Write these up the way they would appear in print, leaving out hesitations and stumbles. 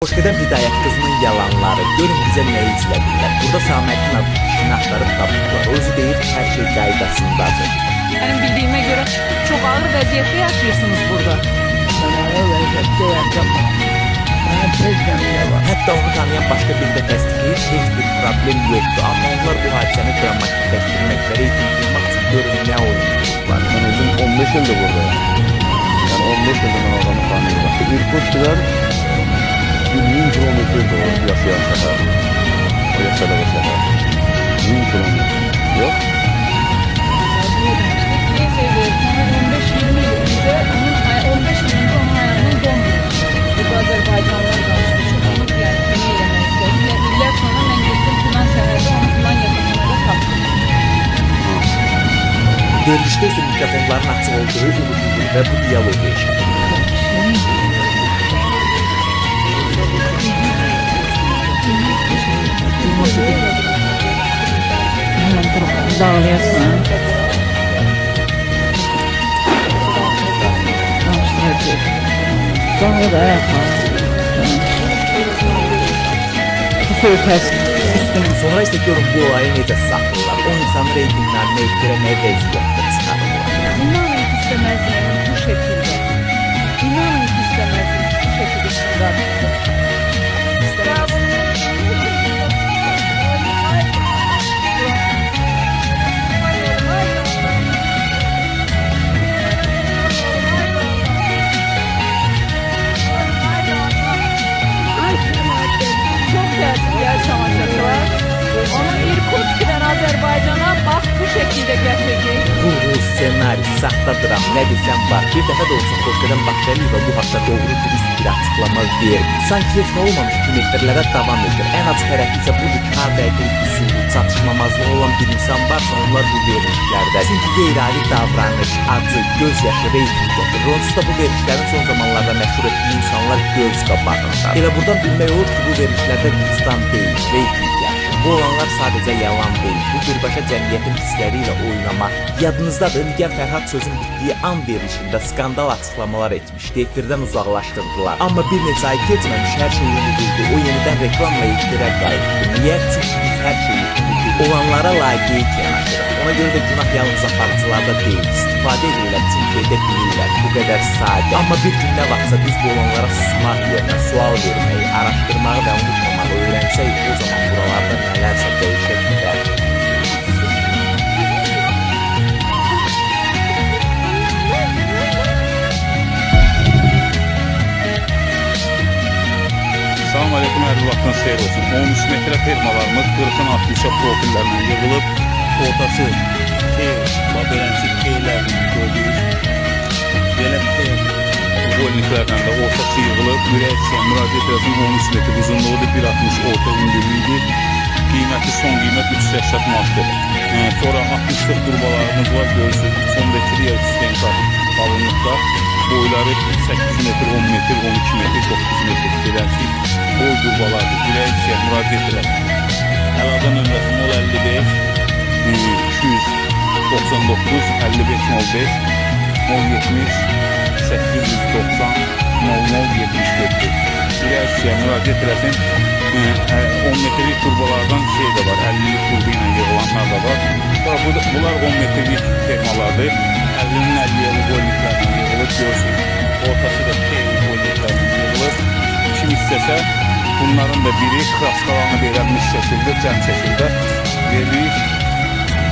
Xoş gedəm Hidayət qızının yalanları. Görün bizə nə izlədirlər. Burada Saməddin adlı kişini axtarıb tapıblar. O özü deyir ki, hər şey qaydasındadır. Benim bildiğime göre çok ağır vaziyette yaşıyorsunuz burada. Hətta onu tanıyan başqa biri də təsdiqləyir ki, heç bir problem yoxdur. Amma onlar bu hadisəni dramatikləşdirmək və reyting qurmaq üçün görün nə oynuyorlar. Ben uzun 15 yıldır buradayım. Yani 15 yıldır ben adamı tanıyorum. İrkutçular 1000 kilometre doğru yaşayan sefer. O yaşadığı sefer. 1000 kilometre. Yok. Azerbaycanlılar kalmıştı. Çok onu yani seni eylemek istedim. Yıllar sonra ben gittim filan şehirde onu filan yakınlarda taptım. Verilişdə isə mikrofonların açıq olduğu unudulur və bu diyaloq eşidilir. Dağılıyorsun. Dağılıyor da yapma. Sonra isə görün bu olayı necə saxlayırlar. O insanı reytinglərini etdirəməyə vəziyyətdə çıxarırlar. İnanın ki istemezdim bu şekilde. İnanın ki istemezdim bu şekilde çıkarttım. Çok tersi yer savaşacaklar. Ama İrkutsk'den Azerbaycan'a bak bu şekilde gerçekleşti. Bu senari saxtadıram, nə desəm var. Bir dəfə də olsun Xoşgədəm Baxşəliyeva bu haqda doğru dürüst bir açıqlama vermir. Sanki heç nə olmamış kimi efirlərə davam edir. Ən acı tərəfi isə budur ki, harda əqli üsulu, çatışmamazlığı olan bir insan varsa onlar bu verilişlərdə. Çünki qeyri-adi davranış, acı, gözyaşı, reyting gətirir. Onsuz da bu verilişlərin son zamanlarda məşhur etdiyi insanlar göz qabağında. Elə buradan bilmək olur ki, bu verilişlərdə vicdan deyil, reyting yaşır. Bu olanlar sadəcə yalan deyil. Bu birbaşa cəmiyyətin hissləri ilə oynamaq. Yadınızdadır, Nigar Fərhad sözün bitdiyi an verilişində skandal açıqlamalar etmişdi, efirdən uzaqlaşdırdılar. Amma bir neçə ay keçməmiş hər şey unuduldu. O yenidən reklamla efirə qayıtdı. Niyə? Çünki biz hər şeyi unuduq. Olanlara layiqiyyət yanaşırıq. Ona görə də günah yalnız aparıcılarda deyil. İstifadə edirlər çünki edə bilirlər. Bu qədər sadə. Amma bir gün nə vaxtsa biz bu olanlara susmaq yerinə sual verməyi, araşdırmağı və unutmamağı öyrənsək, o zaman buralarda nələrsə dəyişə bilər. Salam aleyküm, hər vaxtınız xeyir olsun. 13 metre firmalarımız 40'ın 60'a profillerle yığılıb, ortası T, belənçik T'lərini gördüyüz. Belə T uvolniklərlə də ortası yığılıb, müraciət edəsin 13 metr uzunluğudur, 1.60 orta hündürlüğüdür. Qiyməti, son qiymət 380 manatdır. Sonra 60'lık durbalarımız var, görürsünüz. 3 metr yer üstünə qalınlıqda. Boyları 8 metr, 10 metr, 12 metr, 9 metr belənçik boy durbalardır. Müraciət edilər. Əlaqə nömrəsi 055 299 55 05 070 890 0074'dür. Müraciət eləsin. 10 metrelik turbalardan şey de var, 50'lik turbu ilə yığılanlar da var. Bunlar 10 metrelik fermalardır. 50'nin 50'ye uvolniklərlə yığılır, görürsünüz. Ortası da T uvolniklərlə yığılır. Kim istəsə, bunların da biri kraskalanı verilmiş şəkildə, cəm şəkildə verilir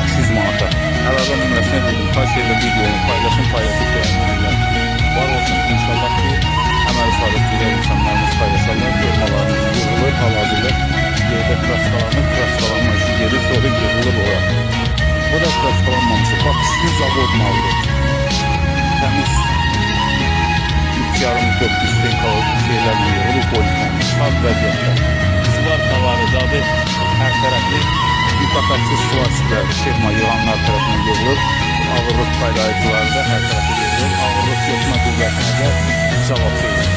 200 manata. Əlaqə nömrəsinə dedim, xahiş videonu paylaşın, paylaşıb beğenməyirlər. Var olsun inşallah ki, əməl sadiq bilir insanlarımız paylaşarlar, firmalarımız yığılır, hal-hazırda yerdə kraskalanma işi gelir, sonra yığılır ora. Bu da kraskalanmamışı, bax, üstü zavod malıdır. Təmiz 3,5-4 üstün kalıp şeylerle yığılır, polikanmış, sağ vəziyyətdə. Sular kavarızadır, hər tərəfli mütəxəssis sular süpərdi, firma yığanlar tərəfindən yığılır. Ağırlıq paylayıcıları da hər tərəfli yığılır. Ağırlıq yığma qüvvətinə də cavab verir.